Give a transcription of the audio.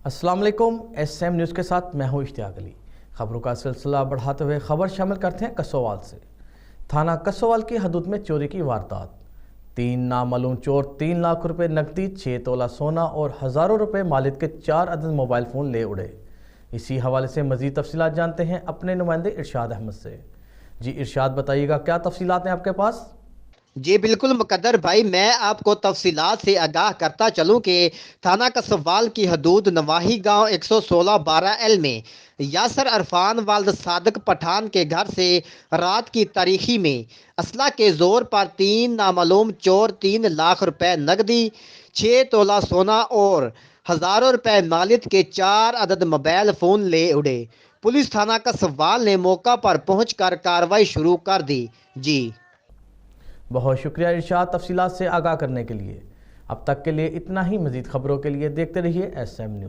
अस्सलाम वालेकुम। SM news के साथ मैं हूँ इश्तियाक अली। खबरों का सिलसिला बढ़ाते हुए खबर शामिल करते हैं कसोवाल से। थाना कसोवाल की हदूद में चोरी की वारदात। 3 नामालूम चोर 3 लाख रुपए नकदी, 6 तोला सोना और हज़ारों रुपए मालिक के 4 अदद मोबाइल फ़ोन ले उड़े। इसी हवाले से मज़ीद तफसीलात जानते हैं अपने नुमाइंदे इरशाद अहमद से। जी इरशाद, बताइएगा क्या तफसीलात हैं आपके पास? जी बिल्कुल मुकद्दर भाई, मैं आपको तफसीलात से आगाह करता चलूं कि थाना कसवाल की हदूद नवाही गांव 116-12L में यासर अरफान वाल्द सादक पठान के घर से रात की तारीखी में असला के जोर पर 3 नामालूम चोर 3 लाख रुपए नकदी, 6 तोला सोना और हज़ारों रुपए मालिक के 4 अदद मोबाइल फ़ोन ले उड़े। पुलिस थाना कसवाल ने मौका पर पहुंचकर कार्रवाई शुरू कर दी। जी बहुत शुक्रिया इरशाद, तफसीलात से आगाह करने के लिए। अब तक के लिए इतना ही। मज़ीद खबरों के लिए देखते रहिए SM न्यूज़।